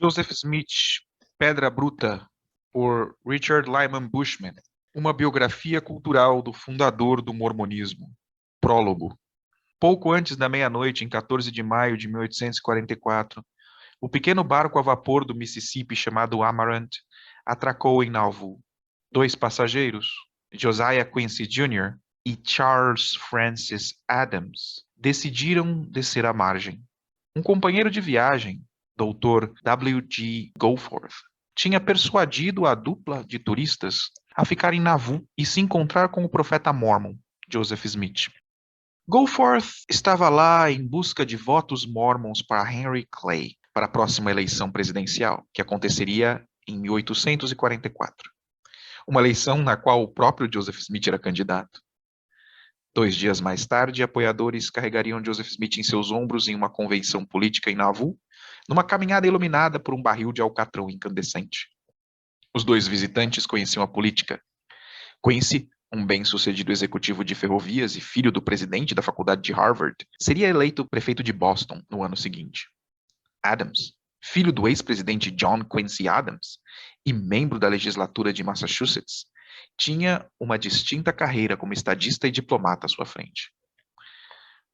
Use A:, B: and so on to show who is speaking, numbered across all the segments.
A: Joseph Smith, Pedra Bruta, por Richard Lyman Bushman. Uma biografia cultural do fundador do mormonismo. Prólogo. Pouco antes da meia-noite, em 14 de maio de 1844, o pequeno barco a vapor do Mississippi chamado Amaranth atracou em Nauvoo. 2 passageiros, Josiah Quincy Jr. e Charles Francis Adams, decidiram descer à margem. Um companheiro de viagem, Dr. W. G. Goforth, tinha persuadido a dupla de turistas a ficar em Nauvoo e se encontrar com o profeta Mormon, Joseph Smith. Goforth estava lá em busca de votos mormons para Henry Clay, para a próxima eleição presidencial, que aconteceria em 1844. Uma eleição na qual o próprio Joseph Smith era candidato. 2 dias mais tarde, apoiadores carregariam Joseph Smith em seus ombros em uma convenção política em Nauvoo, numa caminhada iluminada por um barril de alcatrão incandescente. Os 2 visitantes conheciam a política. Quincy, um bem-sucedido executivo de ferrovias e filho do presidente da faculdade de Harvard, seria eleito prefeito de Boston no ano seguinte. Adams, filho do ex-presidente John Quincy Adams e membro da legislatura de Massachusetts, tinha uma distinta carreira como estadista e diplomata à sua frente.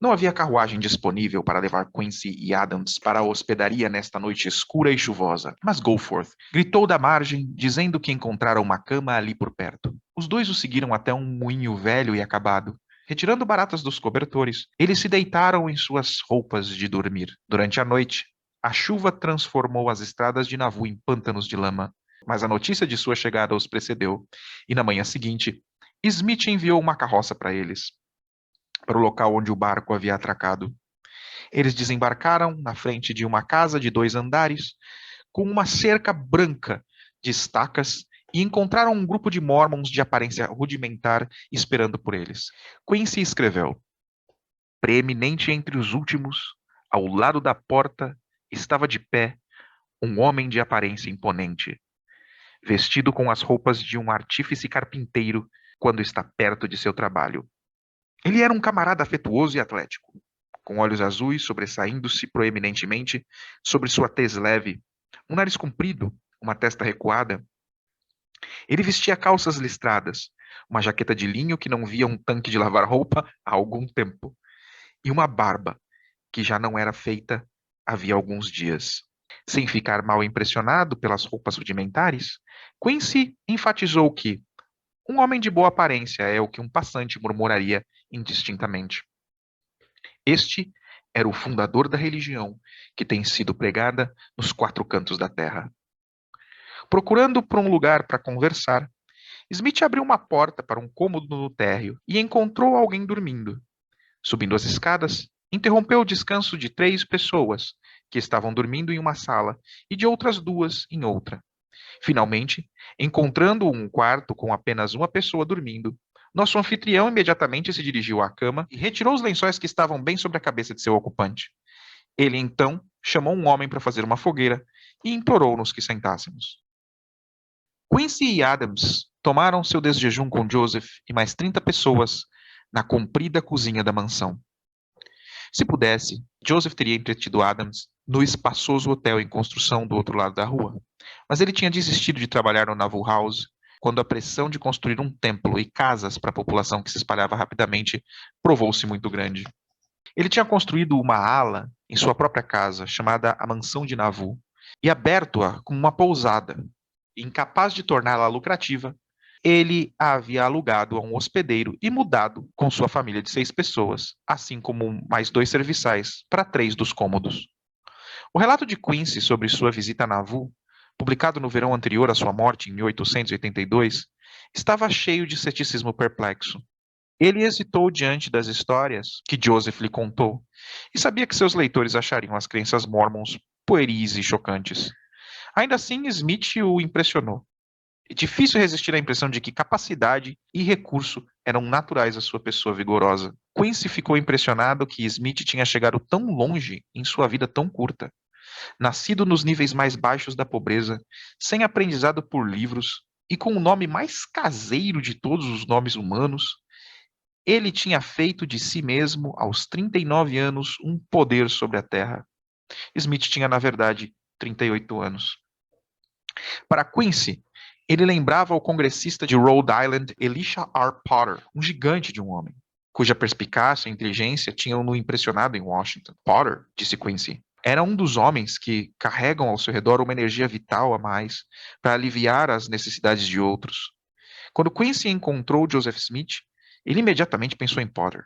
A: Não havia carruagem disponível para levar Quincy e Adams para a hospedaria nesta noite escura e chuvosa, mas Goforth gritou da margem, dizendo que encontrara uma cama ali por perto. Os 2 o seguiram até um moinho velho e acabado. Retirando baratas dos cobertores, eles se deitaram em suas roupas de dormir. Durante a noite, a chuva transformou as estradas de Nauvoo em pântanos de lama, mas a notícia de sua chegada os precedeu, e na manhã seguinte, Smith enviou uma carroça para eles, para o local onde o barco havia atracado. Eles desembarcaram na frente de uma casa de 2 andares, com uma cerca branca de estacas, e encontraram um grupo de mormons de aparência rudimentar esperando por eles. Quincy escreveu: preeminente entre os últimos, ao lado da porta, estava de pé um homem de aparência imponente, vestido com as roupas de um artífice carpinteiro quando está perto de seu trabalho. Ele era um camarada afetuoso e atlético, com olhos azuis sobressaindo-se proeminentemente sobre sua tez leve, um nariz comprido, uma testa recuada. Ele vestia calças listradas, uma jaqueta de linho que não via um tanque de lavar roupa há algum tempo, e uma barba que já não era feita havia alguns dias. Sem ficar mal impressionado pelas roupas rudimentares, Quincy enfatizou que um homem de boa aparência é o que um passante murmuraria indistintamente. Este era o fundador da religião que tem sido pregada nos 4 cantos da terra. Procurando por um lugar para conversar, Smith abriu uma porta para um cômodo no térreo e encontrou alguém dormindo. Subindo as escadas, interrompeu o descanso de 3 pessoas que estavam dormindo em uma sala e de outras 2 em outra. Finalmente, encontrando um quarto com apenas uma pessoa dormindo, nosso anfitrião imediatamente se dirigiu à cama e retirou os lençóis que estavam bem sobre a cabeça de seu ocupante. Ele então chamou um homem para fazer uma fogueira e implorou-nos que sentássemos. Quincy e Adams tomaram seu desjejum com Joseph e mais 30 pessoas na comprida cozinha da mansão. Se pudesse, Joseph teria entretido Adams no espaçoso hotel em construção do outro lado da rua, mas ele tinha desistido de trabalhar no Naval House quando a pressão de construir um templo e casas para a população que se espalhava rapidamente provou-se muito grande. Ele tinha construído uma ala em sua própria casa, chamada a Mansão de Nauvoo, e aberto-a como uma pousada. Incapaz de torná-la lucrativa, ele a havia alugado a um hospedeiro e mudado com sua família de 6 pessoas, assim como mais 2 serviçais para 3 dos cômodos. O relato de Quincy sobre sua visita a Nauvoo, publicado no verão anterior à sua morte, em 1882, estava cheio de ceticismo perplexo. Ele hesitou diante das histórias que Joseph lhe contou e sabia que seus leitores achariam as crenças mormons pueris e chocantes. Ainda assim, Smith o impressionou. É difícil resistir à impressão de que capacidade e recurso eram naturais à sua pessoa vigorosa. Quincy ficou impressionado que Smith tinha chegado tão longe em sua vida tão curta. Nascido nos níveis mais baixos da pobreza, sem aprendizado por livros e com o nome mais caseiro de todos os nomes humanos, ele tinha feito de si mesmo, aos 39 anos, um poder sobre a terra. Smith tinha, na verdade, 38 anos. Para Quincy, ele lembrava o congressista de Rhode Island, Elisha R. Potter, um gigante de um homem, cuja perspicácia e inteligência tinham-no impressionado em Washington. Potter, disse Quincy, era um dos homens que carregam ao seu redor uma energia vital a mais para aliviar as necessidades de outros. Quando Quincy encontrou Joseph Smith, ele imediatamente pensou em Potter.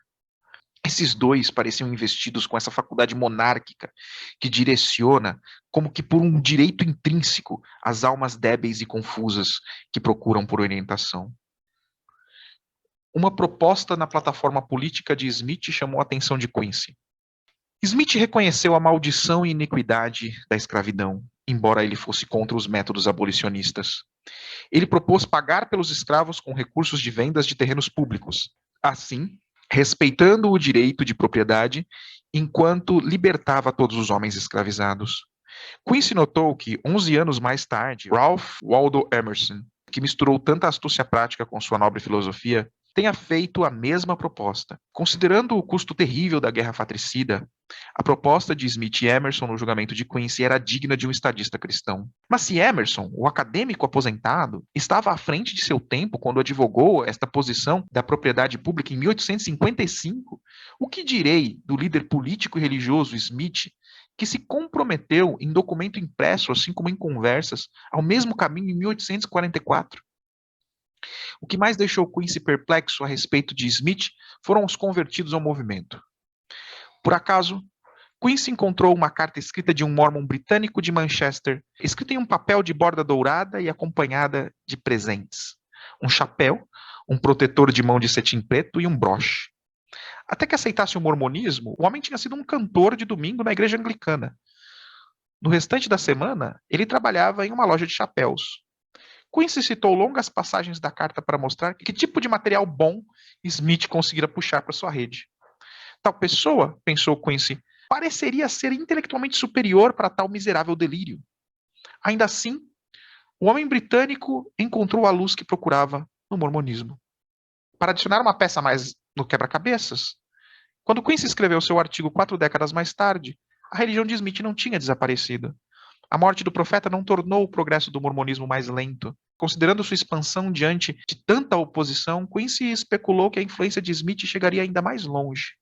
A: Esses dois pareciam investidos com essa faculdade monárquica que direciona, como que por um direito intrínseco, as almas débeis e confusas que procuram por orientação. Uma proposta na plataforma política de Smith chamou a atenção de Quincy. Smith reconheceu a maldição e iniquidade da escravidão, embora ele fosse contra os métodos abolicionistas. Ele propôs pagar pelos escravos com recursos de vendas de terrenos públicos. Assim, respeitando o direito de propriedade, enquanto libertava todos os homens escravizados. Quincy notou que, 11 anos mais tarde, Ralph Waldo Emerson, que misturou tanta astúcia prática com sua nobre filosofia, tenha feito a mesma proposta. Considerando o custo terrível da guerra fratricida, a proposta de Smith e Emerson no julgamento de Quincy era digna de um estadista cristão. Mas se Emerson, o acadêmico aposentado, estava à frente de seu tempo quando advogou esta posição da propriedade pública em 1855, o que direi do líder político e religioso Smith, que se comprometeu em documento impresso, assim como em conversas, ao mesmo caminho em 1844? O que mais deixou Quincy perplexo a respeito de Smith foram os convertidos ao movimento. Por acaso, Quincy encontrou uma carta escrita de um mórmon britânico de Manchester, escrita em um papel de borda dourada e acompanhada de presentes. Um chapéu, um protetor de mão de cetim preto e um broche. Até que aceitasse o mormonismo, o homem tinha sido um cantor de domingo na igreja anglicana. No restante da semana, ele trabalhava em uma loja de chapéus. Quincy citou longas passagens da carta para mostrar que tipo de material bom Smith conseguira puxar para sua rede. Tal pessoa, pensou Quincy, pareceria ser intelectualmente superior para tal miserável delírio. Ainda assim, o homem britânico encontrou a luz que procurava no mormonismo. Para adicionar uma peça mais no quebra-cabeças, quando Quincy escreveu seu artigo 4 décadas mais tarde, a religião de Smith não tinha desaparecido. A morte do profeta não tornou o progresso do mormonismo mais lento. Considerando sua expansão diante de tanta oposição, Quincy especulou que a influência de Smith chegaria ainda mais longe.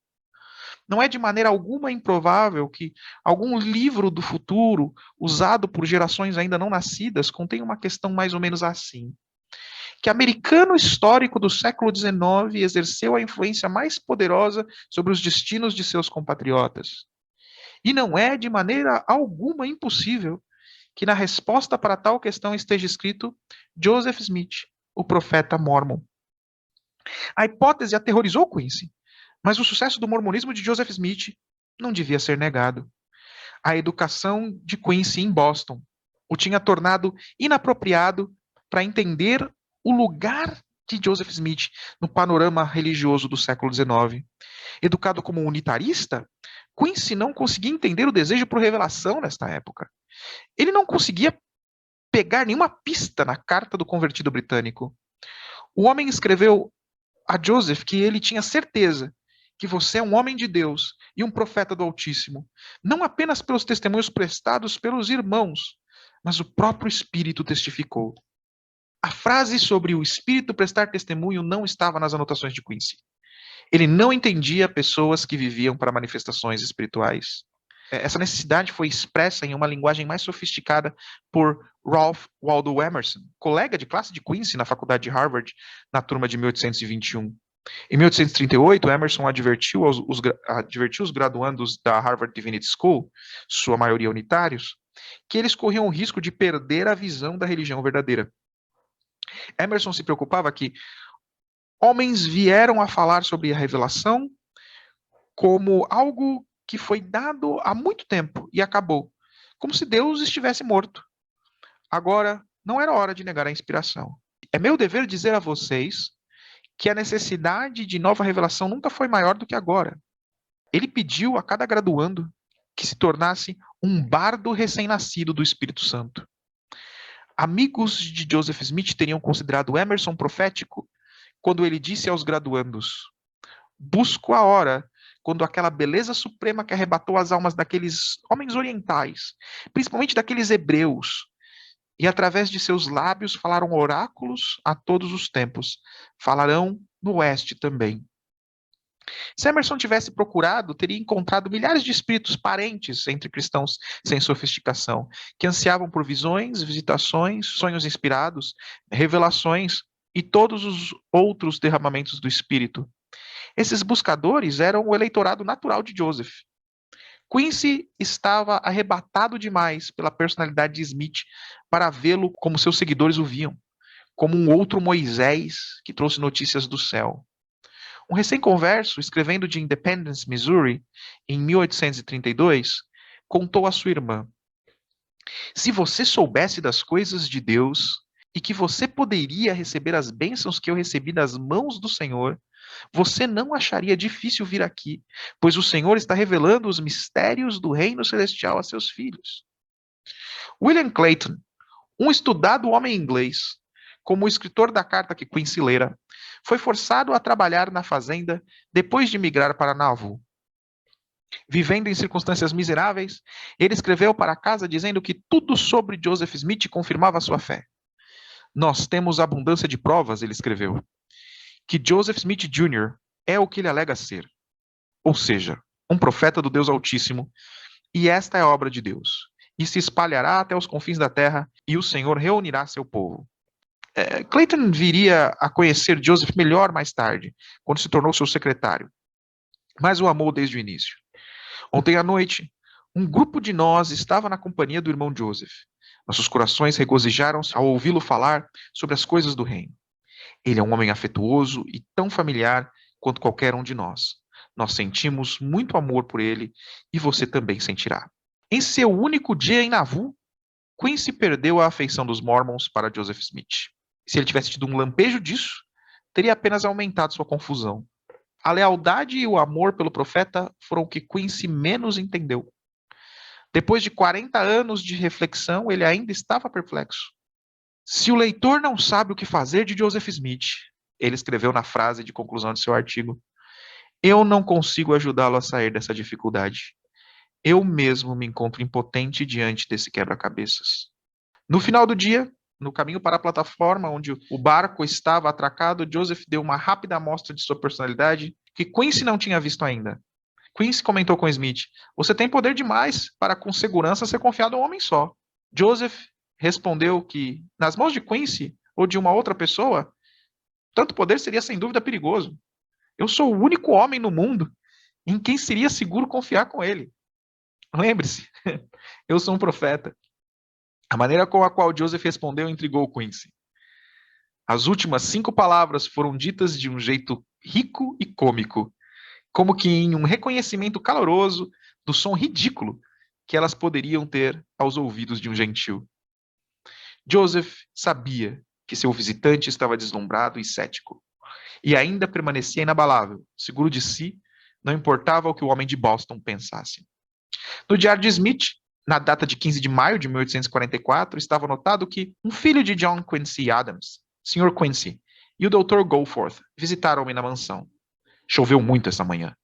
A: Não é de maneira alguma improvável que algum livro do futuro, usado por gerações ainda não nascidas, contenha uma questão mais ou menos assim. Que americano histórico do século XIX exerceu a influência mais poderosa sobre os destinos de seus compatriotas. E não é de maneira alguma impossível que na resposta para tal questão esteja escrito Joseph Smith, o profeta mórmon. A hipótese aterrorizou Quincy, mas o sucesso do mormonismo de Joseph Smith não devia ser negado. A educação de Quincy em Boston o tinha tornado inapropriado para entender o lugar de Joseph Smith no panorama religioso do século XIX. Educado como unitarista, Quincy não conseguia entender o desejo por revelação nesta época. Ele não conseguia pegar nenhuma pista na carta do convertido britânico. O homem escreveu a Joseph que ele tinha certeza que você é um homem de Deus e um profeta do Altíssimo, não apenas pelos testemunhos prestados pelos irmãos, mas o próprio Espírito testificou. A frase sobre o Espírito prestar testemunho não estava nas anotações de Quincy. Ele não entendia pessoas que viviam para manifestações espirituais. Essa necessidade foi expressa em uma linguagem mais sofisticada por Ralph Waldo Emerson, colega de classe de Quincy na faculdade de Harvard, na turma de 1821. Em 1838, Emerson advertiu os graduandos da Harvard Divinity School, sua maioria unitários, que eles corriam o risco de perder a visão da religião verdadeira. Emerson se preocupava que homens vieram a falar sobre a revelação como algo que foi dado há muito tempo e acabou, como se Deus estivesse morto. Agora, não era hora de negar a inspiração. É meu dever dizer a vocês que a necessidade de nova revelação nunca foi maior do que agora. Ele pediu a cada graduando que se tornasse um bardo recém-nascido do Espírito Santo. Amigos de Joseph Smith teriam considerado Emerson profético quando ele disse aos graduandos: busco a hora quando aquela beleza suprema que arrebatou as almas daqueles homens orientais, principalmente daqueles hebreus, e através de seus lábios falaram oráculos a todos os tempos, falarão no oeste também. Se Emerson tivesse procurado, teria encontrado milhares de espíritos parentes entre cristãos sem sofisticação, que ansiavam por visões, visitações, sonhos inspirados, revelações e todos os outros derramamentos do Espírito. Esses buscadores eram o eleitorado natural de Joseph. Quincy estava arrebatado demais pela personalidade de Smith para vê-lo como seus seguidores o viam, como um outro Moisés que trouxe notícias do céu. Um recém-converso, escrevendo de Independence, Missouri, em 1832, contou à sua irmã: se você soubesse das coisas de Deus e que você poderia receber as bênçãos que eu recebi das mãos do Senhor, você não acharia difícil vir aqui, pois o Senhor está revelando os mistérios do reino celestial a seus filhos. William Clayton, um estudado homem inglês, como o escritor da carta que Quincy lera, foi forçado a trabalhar na fazenda depois de migrar para Nauvoo. Vivendo em circunstâncias miseráveis, ele escreveu para casa dizendo que tudo sobre Joseph Smith confirmava sua fé. Nós temos abundância de provas, ele escreveu, que Joseph Smith Jr. é o que ele alega ser, ou seja, um profeta do Deus Altíssimo, e esta é a obra de Deus, e se espalhará até os confins da terra, e o Senhor reunirá seu povo. Clayton viria a conhecer Joseph melhor mais tarde, quando se tornou seu secretário, mas o amou desde o início. Ontem à noite, um grupo de nós estava na companhia do irmão Joseph. Nossos corações regozijaram-se ao ouvi-lo falar sobre as coisas do reino. Ele é um homem afetuoso e tão familiar quanto qualquer um de nós. Nós sentimos muito amor por ele e você também sentirá. Em seu único dia em Nauvoo, Quincy perdeu a afeição dos Mormons para Joseph Smith. Se ele tivesse tido um lampejo disso, teria apenas aumentado sua confusão. A lealdade e o amor pelo profeta foram o que Quincy menos entendeu. Depois de 40 anos de reflexão, ele ainda estava perplexo. Se o leitor não sabe o que fazer de Joseph Smith, ele escreveu na frase de conclusão de seu artigo, eu não consigo ajudá-lo a sair dessa dificuldade. Eu mesmo me encontro impotente diante desse quebra-cabeças. No final do dia, no caminho para a plataforma onde o barco estava atracado, Joseph deu uma rápida amostra de sua personalidade que Quincy não tinha visto ainda. Quincy comentou com Smith, você tem poder demais para com segurança ser confiado a um homem só. Joseph respondeu que, nas mãos de Quincy ou de uma outra pessoa, tanto poder seria sem dúvida perigoso. Eu sou o único homem no mundo em quem seria seguro confiar com ele. Lembre-se, eu sou um profeta. A maneira com a qual Joseph respondeu intrigou Quincy. As últimas 5 palavras foram ditas de um jeito rico e cômico, como que em um reconhecimento caloroso do som ridículo que elas poderiam ter aos ouvidos de um gentil. Joseph sabia que seu visitante estava deslumbrado e cético, e ainda permanecia inabalável, seguro de si, não importava o que o homem de Boston pensasse. No diário de Smith, na data de 15 de maio de 1844, estava anotado que um filho de John Quincy Adams, Sr. Quincy, e o Dr. Goforth visitaram-me na mansão. Choveu muito essa manhã.